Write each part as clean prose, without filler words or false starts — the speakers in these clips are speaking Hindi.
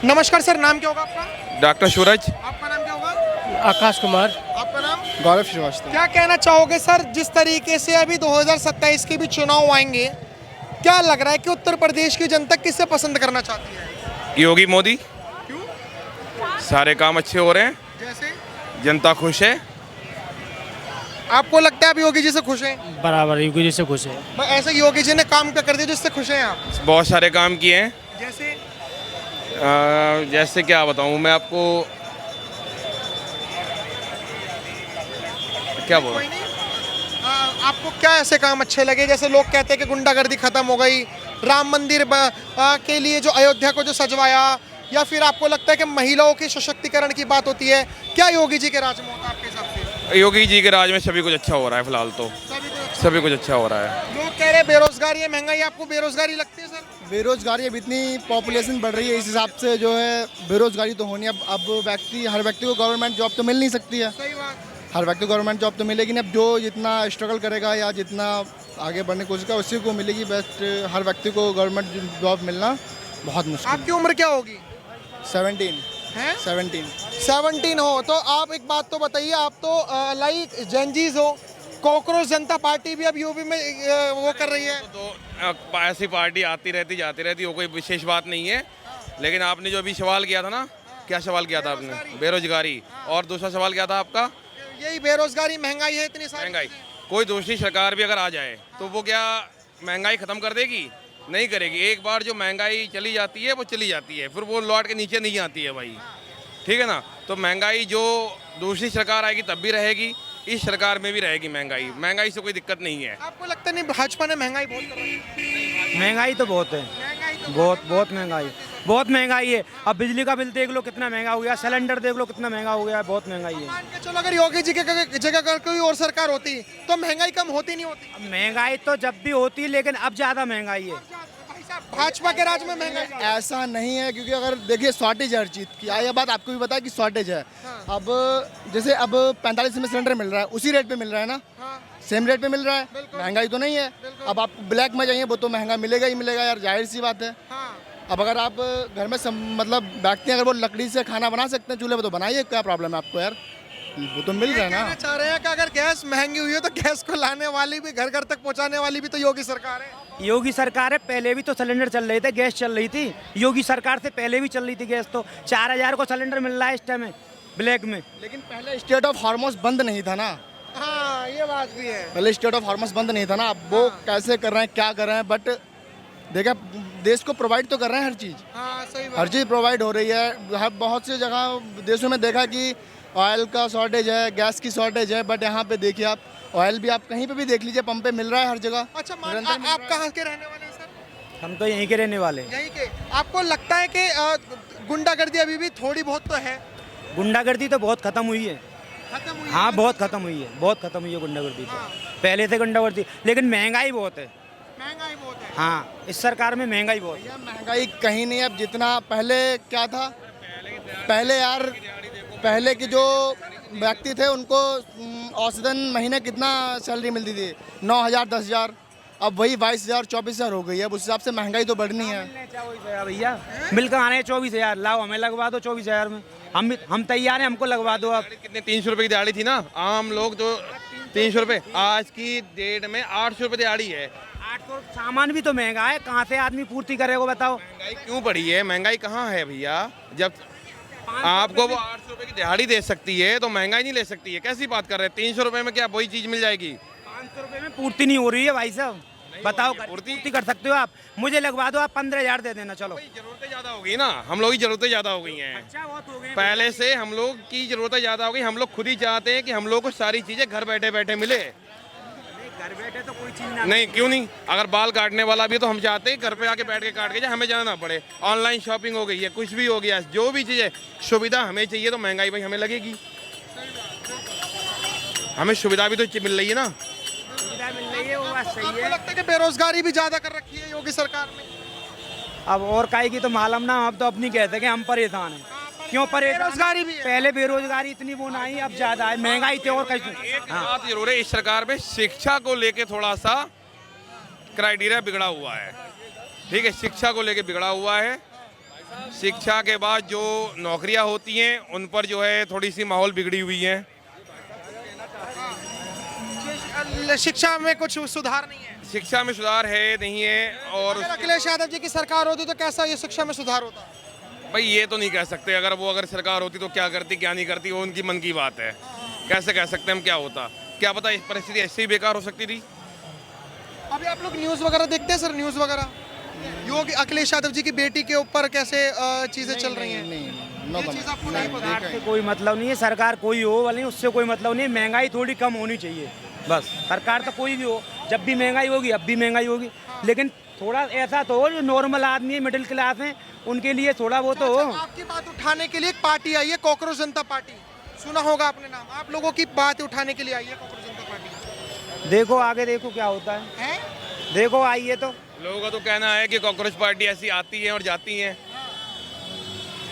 नमस्कार सर, नाम क्या होगा आपका? डॉक्टर सूरज। आपका नाम क्या होगा? आकाश कुमार। आपका नाम? गौरव श्रीवास्तव। क्या कहना चाहोगे सर, जिस तरीके से अभी 2027 के भी चुनाव आएंगे, क्या लग रहा है कि उत्तर प्रदेश की जनता किसे पसंद करना चाहती है? योगी मोदी। क्यों? सारे काम अच्छे हो रहे हैं, जैसे जनता खुश है। आपको लगता है आप योगी जी से खुश हैं? बराबर योगी जी से खुश है। ऐसे योगी जी ने काम क्या कर दिया जिससे खुश हैं आप? बहुत सारे काम किए हैं। जैसे जैसे क्या बताऊं मैं आपको, क्या बोलूं। कोई नहीं। आपको क्या ऐसे काम अच्छे लगे? जैसे लोग कहते हैं कि गुंडागर्दी खत्म हो गई, राम मंदिर के लिए जो अयोध्या को जो सजवाया, या फिर आपको लगता है कि महिलाओं के सशक्तिकरण की बात होती है, क्या योगी जी के राज में होता है आपके हिसाब से? योगी जी के राज में सभी कुछ अच्छा हो रहा है। फिलहाल तो सभी कुछ अच्छा हो रहा है। लोग कह रहे हैं बेरोजगारी है, महंगाई। आपको बेरोजगारी लगती है सर? बेरोजगारी अब इतनी पॉपुलेशन बढ़ रही है, इस हिसाब से जो है बेरोजगारी तो होनी है। अब हर व्यक्ति को गवर्नमेंट जॉब तो मिल नहीं सकती है। सही बात। हर व्यक्ति को गवर्नमेंट जॉब तो मिलेगी नहीं। अब जो जितना स्ट्रगल करेगा या जितना आगे बढ़ने की कोशिश करेगा उसी को मिलेगी। बेस्ट हर व्यक्ति को गवर्नमेंट जॉब मिलना बहुत मुश्किल। आपकी उम्र क्या होगी? 17 हैं? 17 हो तो आप एक बात तो बताइए, आप तो लाइक जेनजीज हो। कॉकरोच जनता पार्टी भी अब यूपी में वो कर रही है। तो ऐसी पार्टी आती रहती जाती रहती, वो कोई विशेष बात नहीं है। लेकिन आपने जो अभी सवाल किया था ना, क्या सवाल किया था आपने? बेरोजगारी। और दूसरा सवाल क्या था आपका? यही बेरोजगारी, महंगाई है इतनी सारी महंगाई। चीजें। कोई दूसरी सरकार भी अगर आ जाए तो वो क्या महंगाई खत्म कर देगी? नहीं करेगी। एक बार जो महंगाई चली जाती है वो चली जाती है, फिर वो लौट के नीचे नहीं आती है भाई। ठीक है ना? तो महंगाई जो दूसरी सरकार आएगी तब भी रहेगी, इस सरकार में भी रहेगी महंगाई। महंगाई से कोई दिक्कत नहीं है। आपको लगता नहीं भाजपा ने महंगाई बहुत कर रही है? महंगाई तो बहुत है, बहुत महंगाई, बहुत महंगाई है। अब बिजली का बिल देख लो कितना महंगा हो गया, सिलेंडर देख लो कितना महंगा हो गया है, बहुत महंगाई है। मान के चलो अगर योगी जी के जगह अगर कोई और सरकार होती तो महंगाई कम होती नहीं होती? अब महंगाई तो जब भी होती है, लेकिन अब ज्यादा महंगाई है। भाई साहब, भाजपा के राज में महंगाई ऐसा नहीं है, क्योंकि अगर देखिए शॉर्टेज है हर चीज़ की। यह बात आपको भी पता है कि शॉर्टेज है। अब जैसे अब 45 में सिलेंडर मिल रहा है, उसी रेट पे मिल रहा है ना, सेम रेट पे मिल रहा है। महंगाई तो नहीं है। अब आप ब्लैक में जाइए, वो तो महंगा मिलेगा ही मिलेगा यार, जाहिर सी बात है। अब अगर आप घर में मतलब बैठते हैं, अगर वो लकड़ी से खाना बना सकते हैं चूल्हे पे, तो बनाइए, क्या प्रॉब्लम है आपको यार? वो तो मिल रहा है ना। चाह रहे हैं कि अगर गैस महंगी हुई है तो गैस को लाने वाली भी, घर घर तक पहुंचाने वाली भी तो योगी सरकार है। योगी सरकार है, पहले भी तो सिलेंडर चल रहे थे, गैस चल रही थी। योगी सरकार से पहले भी चल रही थी गैस। तो 4000 को सिलेंडर मिल रहा है इस टाइम में ब्लैक में। लेकिन पहले स्टेट ऑफ हार्मोस बंद नहीं था ना। हाँ, ये बात भी है। पहले स्टेट ऑफ हार्मोस बंद नहीं था ना। अब वो कैसे कर रहे हैं, क्या कर रहे हैं, बट देखा देश को प्रोवाइड तो कर रहे हैं हर चीज़। हाँ, सही बात। हर चीज़ प्रोवाइड हो रही है। बहुत सी जगह देशों में देखा कि ऑयल का शॉर्टेज है, गैस की शॉर्टेज है, बट यहाँ पे देखिए आप ऑयल भी आप कहीं पे भी देख लीजिए, पंप पे मिल रहा है हर जगह। अच्छा, निरंतर मिल आप रहा है। कहाँ के रहने वाले हैं सर? हम तो यहीं के रहने वाले हैं। यहीं के। आपको लगता है कि गुंडागर्दी अभी भी थोड़ी बहुत तो है? गुंडागर्दी तो बहुत खत्म हुई है। खत्म हुई है? हाँ, बहुत खत्म हुई है, बहुत खत्म हुई है गुंडागर्दी तो। हाँ। पहले से गुंडागर्दी, लेकिन महंगाई बहुत है। महंगाई बहुत है। हाँ, इस सरकार में महंगाई बहुत है। भैया महंगाई कहीं नहीं। अब जितना पहले क्या था, पहले यार पहले के जो व्यक्ति थे उनको औसतन महीने कितना सैलरी मिलती थी? 9000 10,000। अब वही 22,000 24,000 हो गई है। अब उस हिसाब से महंगाई तो बढ़नी है। भैया मिल कहाँ रहे 24,000? लाओ हमें लगवा दो 24,000 में। हम तैयार हैं, हमको लगवा दो आप। कितने 300 रुपए की दिहाड़ी थी ना, आम लोग तो 300 रुपए, आज की डेट में 800 रुपए दिहाड़ी है। 800 सामान भी तो महंगा है, कहाँ से आदमी पूर्ति करेगा बताओ? महंगाई क्यों बढ़ी है? महंगाई कहाँ है भैया? जब आपको वो 800 रुपए की दिहाड़ी दे सकती है तो महंगाई नहीं ले सकती है? कैसी बात कर रहे हैं? 300 रुपए में क्या वही चीज मिल जाएगी? 500 रुपए में पूर्ति नहीं हो रही है भाई साहब, बताओ। पूर्ति कर सकते हो आप? मुझे लगवा दो आप, 15,000 दे देना। चलो, जरूरतें ज्यादा हो गई ना, हम लोग की जरूरतें ज्यादा हो गई हैं। अच्छा बहुत हो गए पहले से हम लोग की जरूरतें ज्यादा हो गई। हम लोग खुद ही चाहते हैं कि हम लोग को सारी चीजें घर बैठे बैठे मिले। घर बैठे तो कोई चीज ना। नहीं, क्यों नहीं? अगर बाल काटने वाला भी है तो हम चाहते हैं घर पे आके बैठ के काट के जाए, हमें जाना ना पड़े। ऑनलाइन शॉपिंग हो गई है, कुछ भी हो गया, जो भी चीज़ें सुविधा हमें चाहिए तो महंगाई भाई हमें लगेगी। हमें सुविधा भी तो मिल रही है ना। सुविधा मिल रही है, वो बात सही आपको है। लगता है कि बेरोजगारी भी ज्यादा कर रखी है योगी सरकार ने? अब और काहे की तो मालूम ना, अब तो अपनी कहते हैं कि हम परेशान हैं। क्यों परेशान? बेरोजगारी भी है। पहले बेरोजगारी इतनी वो नहीं, अब ज्यादा है। महंगाई थी और कैसे? एक बात जरूर है, इस सरकार में शिक्षा को लेके थोड़ा सा क्राइटेरिया बिगड़ा हुआ है। ठीक है, शिक्षा को लेके बिगड़ा हुआ है। शिक्षा के बाद जो नौकरियां होती हैं उन पर जो है थोड़ी सी माहौल बिगड़ी हुई है। शिक्षा में कुछ सुधार नहीं है। शिक्षा में सुधार है नहीं है। और अगर अखिलेश यादव जी की सरकार होती तो कैसा ये शिक्षा में सुधार होता? भाई ये तो नहीं कह सकते, अगर सरकार होती तो क्या करती क्या नहीं करती, वो उनकी मन की बात है। कैसे कह सकते हैं हम क्या होता, क्या पता इस परिस्थिति ऐसे ही बेकार हो सकती थी। अभी आप लोग न्यूज़ वगैरह देखते हैं सर? न्यूज़ वगैरह योगी अखिलेश यादव जी की बेटी के ऊपर कैसे चीजें चल रही हैं? नो ये चीज़ आपको नहीं पता? सरकार से कोई मतलब नहीं है, सरकार कोई हो वाली उससे कोई मतलब नहीं है। महंगाई थोड़ी कम होनी चाहिए बस। सरकार तो कोई भी हो, जब भी महंगाई होगी अब भी महंगाई होगी, लेकिन थोड़ा ऐसा तो हो जो नॉर्मल आदमी है, मिडिल क्लास है, उनके लिए थोड़ा वो तो हो। आपकी बात उठाने के लिए एक पार्टी आई है, कॉकरोच जनता पार्टी, सुना होगा आपने नाम। आप लोगों की बात उठाने के लिए आई है कॉकरोच जनता पार्टी। देखो आगे देखो क्या होता है, देखो आइए तो। लोगों का तो कहना है कि कांग्रेस पार्टी ऐसी आती है और जाती है,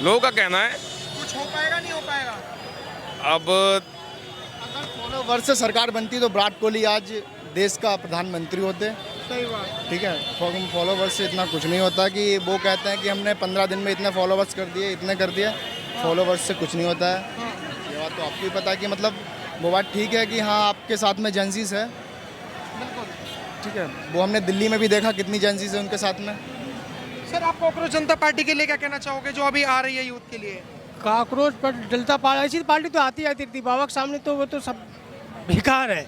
लोगों का कहना है। कुछ हो पाएगा नहीं हो पाएगा? अब अगर फॉलोवर्स से सरकार बनती तो विराट कोहली आज देश का प्रधानमंत्री होते। सही बात। ठीक है, फॉलोवर्स से इतना कुछ नहीं होता कि वो कहते हैं कि हमने 15 दिन में इतने फॉलोवर्स कर दिए, इतने कर दिए। फॉलोवर्स से कुछ नहीं होता है। ये बात तो आपको ही पता है कि मतलब वो बात ठीक है कि हाँ आपके साथ में एजेंसीज है, ठीक है, वो हमने दिल्ली में भी देखा कितनी एजेंसीज है उनके साथ में। सर आप कॉकरोच जनता पार्टी के लिए क्या कहना चाहोगे जो अभी आ रही है यूथ के लिए? काकरोच पर जनता पार्टी, ऐसी पार्टी तो आती थी बाबा के सामने, तो वो तो सब बेकार है।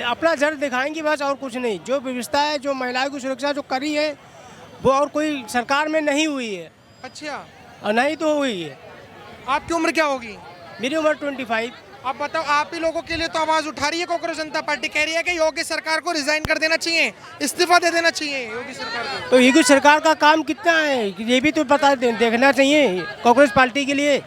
अपना जड़ दिखाएंगी बस, और कुछ नहीं। जो व्यवस्था है, जो महिलाओं की सुरक्षा जो करी है, वो और कोई सरकार में नहीं हुई है, अच्छा, और नहीं तो हुई है। आपकी उम्र क्या होगी? मेरी उम्र 25। आप बताओ, आप ही लोगों के लिए तो आवाज उठा रही है कॉकरोच जनता पार्टी, कह रही है कि योगी सरकार को रिजाइन कर देना चाहिए, इस्तीफा दे देना चाहिए योगी सरकार को। तो योगी सरकार का काम कितना है ये भी तो देखना चाहिए कांग्रेस पार्टी के लिए।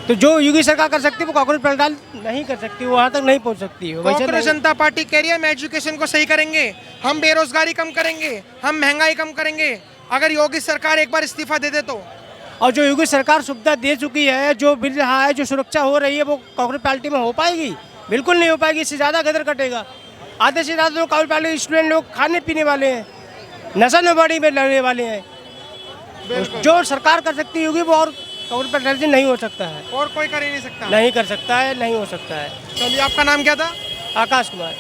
तो जो योगी सरकार कर सकती है वो कांग्रेस पार्टी नहीं कर सकती, वहाँ तक नहीं पहुँच सकती है। वैसे कांग्रेस नहीं। जनता पार्टी कह रही है हम एजुकेशन को सही करेंगे, हम बेरोजगारी कम करेंगे, हम महंगाई कम करेंगे, अगर योगी सरकार एक बार इस्तीफा दे दे तो। और जो योगी सरकार सुविधा दे चुकी है, जो मिल रहा है, जो सुरक्षा हो रही है, वो कांग्रेस पार्टी में हो पाएगी? बिल्कुल नहीं हो पाएगी। इससे ज़्यादा गदर कटेगा। आधे से ज़्यादा लोग कांग्रेस पार्टी के स्टूडेंट लोग खाने पीने वाले हैं, नशा नबाड़ी में लड़ने वाले हैं। जो सरकार कर सकती होगी वो और कांग्रेस पार्टी नहीं हो सकता है, और कोई कर ही नहीं सकता। नहीं कर सकता है, नहीं हो सकता है। चलिए, आपका नाम क्या था? आकाश कुमार।